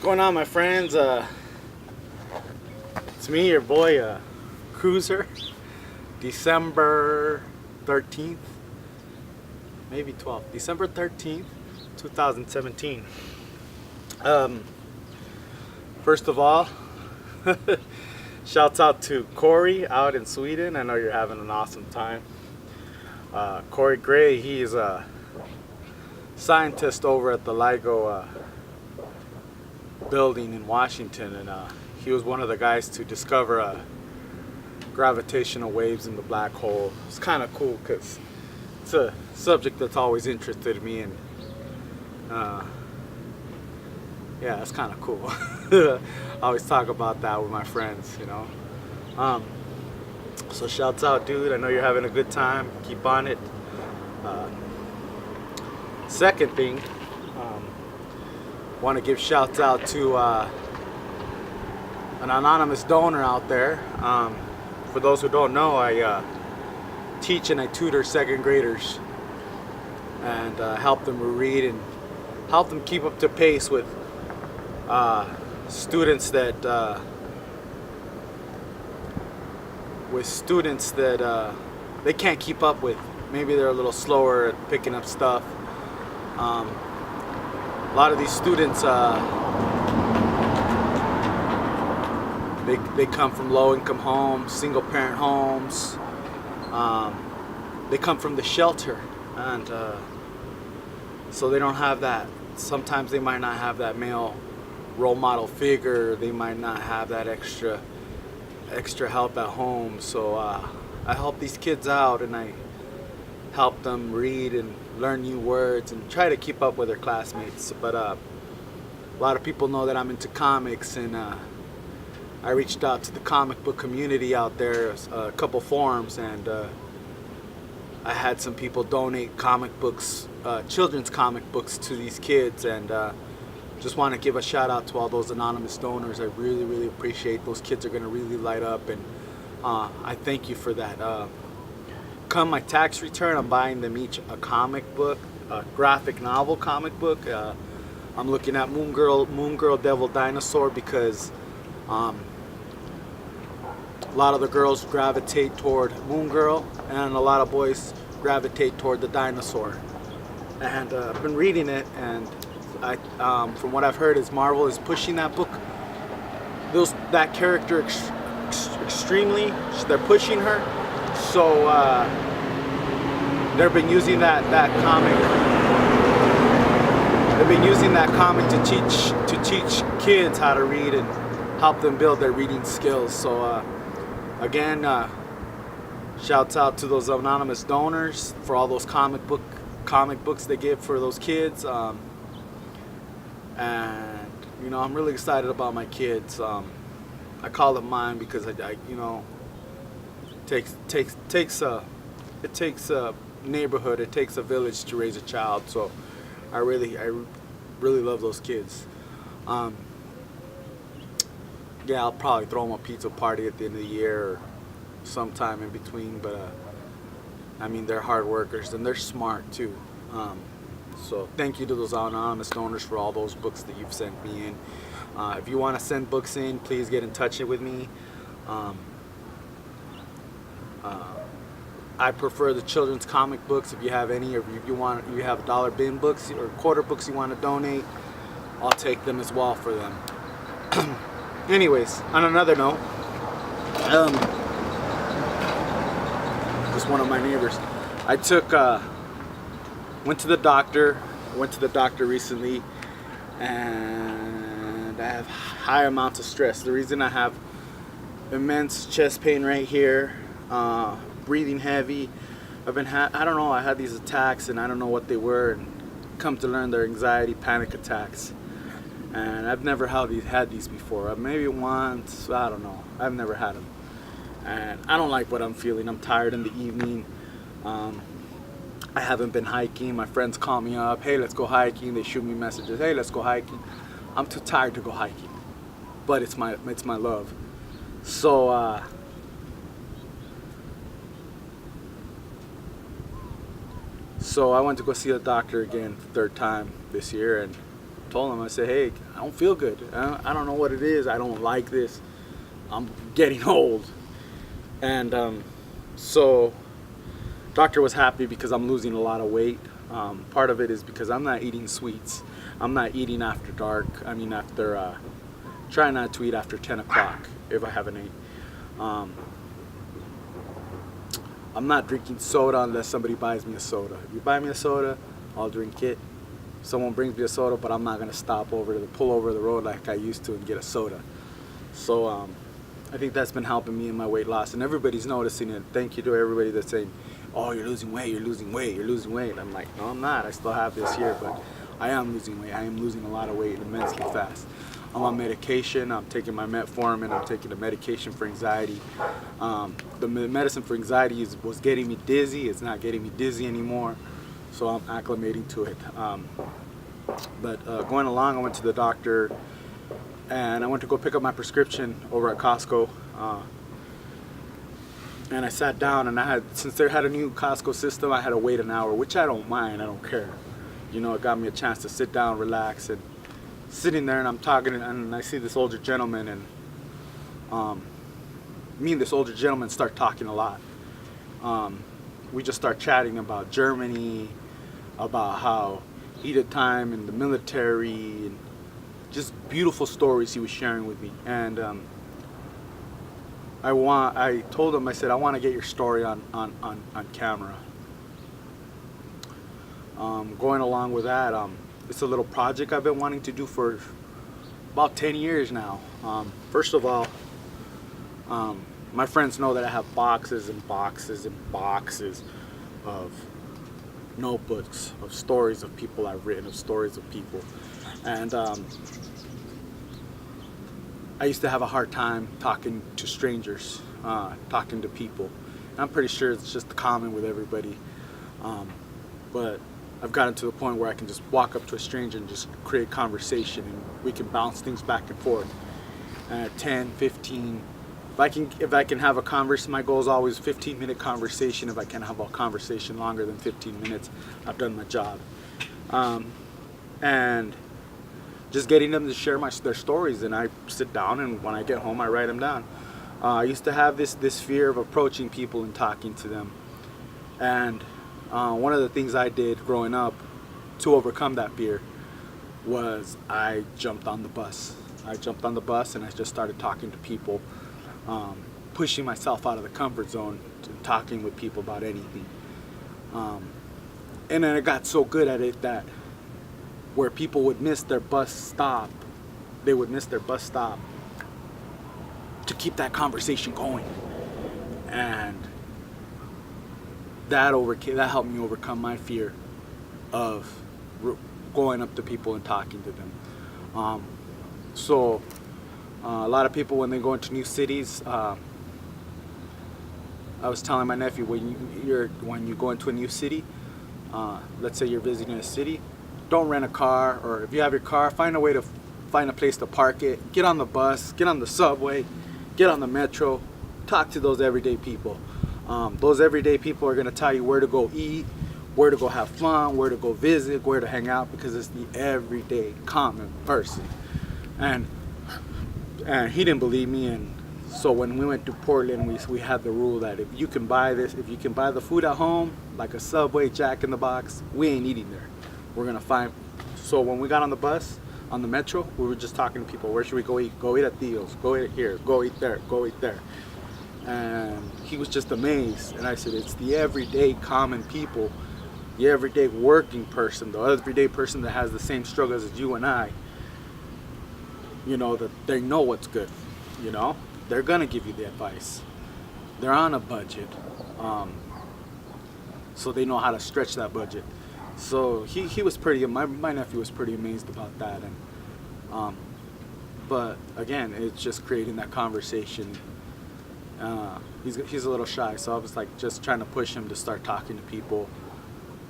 Going on, my friends? It's me, your boy, Cruiser. December 13th, maybe 12th. December 13th, 2017. First of all, shouts out to Corey out in Sweden. I know you're having an awesome time. Corey Gray, he's a scientist over at the LIGO building in Washington, and he was one of the guys to discover gravitational waves in the black hole. It's kind of cool because it's a subject that's always interested me, and yeah, it's kind of cool. I always talk about that with my friends, you know. So shouts out, dude. I know you're having a good time. Keep on it. Second thing, want to give shouts out to an anonymous donor out there. For those who don't know, I teach and I tutor second graders and help them read and help them keep up to pace with students that they can't keep up with. Maybe they're a little slower at picking up stuff. A lot of these students, they come from low-income homes, single-parent homes. They come from the shelter, and so they don't have that. Sometimes they might not have that male role model figure. They might not have that extra help at home. So I help these kids out, and I help them read and learn new words and try to keep up with their classmates. But a lot of people know that I'm into comics, and I reached out to the comic book community out there, a couple forums, and I had some people donate comic books, children's comic books, to these kids, and just want to give a shout out to all those anonymous donors. I really appreciate. Those kids are going to really light up, and I thank you for that. Come my tax return, I'm buying them each a comic book, a graphic novel comic book. I'm looking at Moon Girl Devil Dinosaur, because a lot of the girls gravitate toward Moon Girl, and a lot of boys gravitate toward the dinosaur. And I've been reading it, and from what I've heard, is Marvel is pushing that book, that character extremely. They're pushing her. So they've been using that comic. They've been using that comic to teach kids how to read and help them build their reading skills. So again, shouts out to those anonymous donors for all those comic books they give for those kids. And you know, I'm really excited about my kids. I call them mine because I you know, it takes a neighborhood, it takes a village to raise a child. So I really love those kids. Yeah, I'll probably throw them a pizza party at the end of the year or sometime in between, but I mean, they're hard workers and they're smart too. So thank you to those anonymous donors for all those books that you've sent me in. If you want to send books in, please get in touch with me. I prefer the children's comic books. If you have any, or if you have dollar bin books or quarter books you want to donate, I'll take them as well for them. Anyways, on another note, just one of my neighbors. I went to the doctor. Recently, and I have high amounts of stress. The reason I have immense chest pain right here, breathing heavy. I don't know, I had these attacks and I don't know what they were, and come to learn they're anxiety panic attacks. And I've never had these before. Maybe once, I don't know. I've never had them. And I don't like what I'm feeling. I'm tired in the evening. I haven't been hiking. My friends call me up, hey, let's go hiking. They shoot me messages, hey, let's go hiking. I'm too tired to go hiking, but it's my love. So I went to go see the doctor again, third time this year, and told him, I said, hey, I don't feel good. I don't know what it is. I don't like this. I'm getting old. And so doctor was happy because I'm losing a lot of weight. Part of it is because I'm not eating sweets. I'm not eating after dark. I mean, after, try not to eat after 10 o'clock if I haven't ate. I'm not drinking soda unless somebody buys me a soda. If you buy me a soda, I'll drink it. Someone brings me a soda, but I'm not gonna stop over to pull over the road like I used to and get a soda. So I think that's been helping me in my weight loss, and everybody's noticing it. Thank you to everybody that's saying, oh, you're losing weight, you're losing weight, you're losing weight. I'm like, no, I'm not. I still have this here, but I am losing weight. I am losing a lot of weight immensely fast. I'm on medication. I'm taking my metformin. I'm taking the medication for anxiety. The medicine for anxiety was getting me dizzy. It's not getting me dizzy anymore, so I'm acclimating to it. But going along, I went to the doctor, and I went to go pick up my prescription over at Costco. And I sat down, and since they had a new Costco system, I had to wait an hour, which I don't mind. I don't care. You know, it got me a chance to sit down, relax, and sitting there, and I'm talking, and I see this older gentleman, and me and this older gentleman start talking a lot. We just start chatting about Germany, about how he did time in the military, and just beautiful stories he was sharing with me. And I told him, I said, I want to get your story on camera. Going along with that, it's a little project I've been wanting to do for about 10 years now. First of all, my friends know that I have boxes and boxes and boxes of notebooks of stories of people I've written, of stories of people. And I used to have a hard time talking to strangers, talking to people. And I'm pretty sure it's just common with everybody. But I've gotten to the point where I can just walk up to a stranger and just create conversation, and we can bounce things back and forth. 10, 15, if I can have a conversation, my goal is always 15-minute conversation. If I can have a conversation longer than 15 minutes, I've done my job. And just getting them to share their stories, and I sit down, and when I get home, I write them down. I used to have this fear of approaching people and talking to them, and one of the things I did growing up to overcome that fear was I jumped on the bus. I jumped on the bus and I just started talking to people, pushing myself out of the comfort zone, talking with people about anything. And then I got so good at it that where people would miss their bus stop, they would miss their bus stop to keep that conversation going. And that helped me overcome my fear of going up to people and talking to them. So a lot of people, when they go into new cities, I was telling my nephew, when you go into a new city, let's say you're visiting a city, don't rent a car, or if you have your car, find a place to park it, get on the bus, get on the subway, get on the metro, talk to those everyday people. Those everyday people are going to tell you where to go eat, where to go have fun, where to go visit, where to hang out, because it's the everyday common person. And he didn't believe me, and so when we went to Portland, we had the rule that if you can buy the food at home, like a Subway, Jack in the Box, we ain't eating there. We're gonna find. So when we got on the bus, on the metro, we were just talking to people. Where should we go eat? Go eat at Theo's. Go eat here. Go eat there. Go eat there. And he was just amazed. And I said, it's the everyday common people, the everyday working person, the everyday person that has the same struggles as you and I. You know, that they know what's good. You know, they're gonna give you the advice. They're on a budget, so they know how to stretch that budget. So he was my nephew was pretty amazed about that. And but again, it's just creating that conversation. He's a little shy, so I was like just trying to push him to start talking to people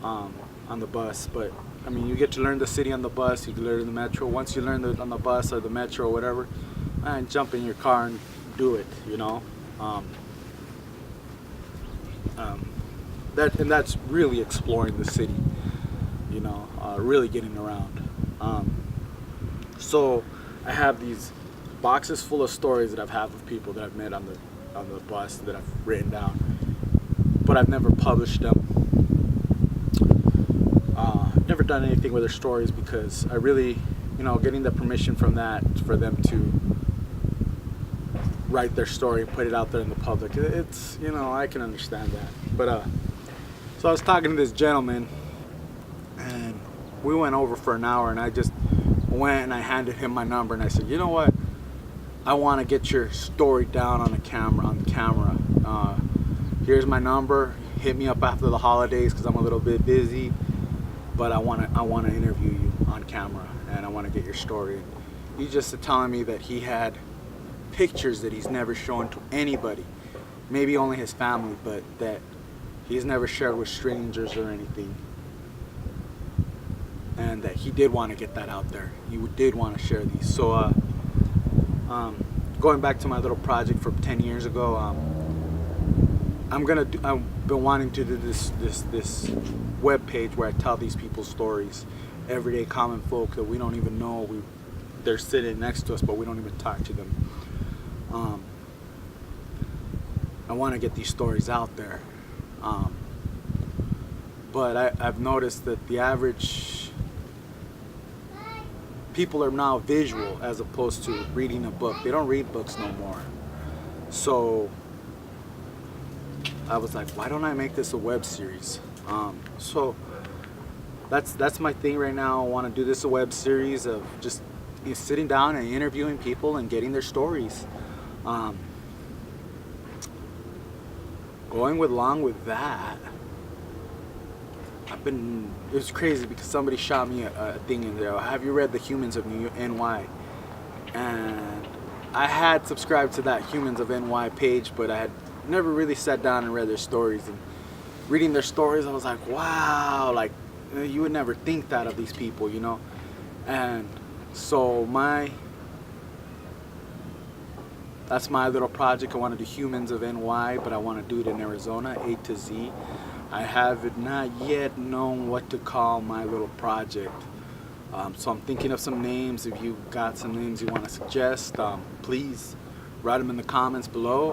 on the bus. But I mean, you get to learn the city on the bus, you can learn the metro. Once you learn on the bus or the metro or whatever, and jump in your car and do it, you know. That's really exploring the city, you know, really getting around. So I have these boxes full of stories that I've had with people that I've met on the bus that I've written down, but I've never published them. Never done anything with their stories because I really, getting the permission from that for them to write their story and put it out there in the public. It's, I can understand that. But so I was talking to this gentleman, and we went over for an hour, and I just went and I handed him my number, and I said, you know what? I want to get your story down on the camera. Here's my number. Hit me up after the holidays because I'm a little bit busy, but I want to interview you on camera, and I want to get your story. He just telling me that he had pictures that he's never shown to anybody, maybe only his family, but that he's never shared with strangers or anything, and that he did want to get that out there. He did want to share these. So going back to my little project from 10 years ago, I've been wanting to do this web page where I tell these people's stories, everyday common folk that we don't even know they're sitting next to us, but we don't even talk to them. I want to get these stories out there, but I've noticed that the average people are now visual as opposed to reading a book. They don't read books no more. So I was like, why don't I make this a web series? So that's my thing right now. I want to do this a web series of just sitting down and interviewing people and getting their stories. Going along with that, it was crazy because somebody shot me a thing in there. Have you read The Humans of NY? And I had subscribed to that Humans of NY page, but I had never really sat down and read their stories. And reading their stories, I was like, wow, like you would never think that of these people, And so that's my little project. I want to do Humans of NY, but I want to do it in Arizona, A to Z. I have not yet known what to call my little project. So I'm thinking of some names. If you got some names you want to suggest, please write them in the comments below.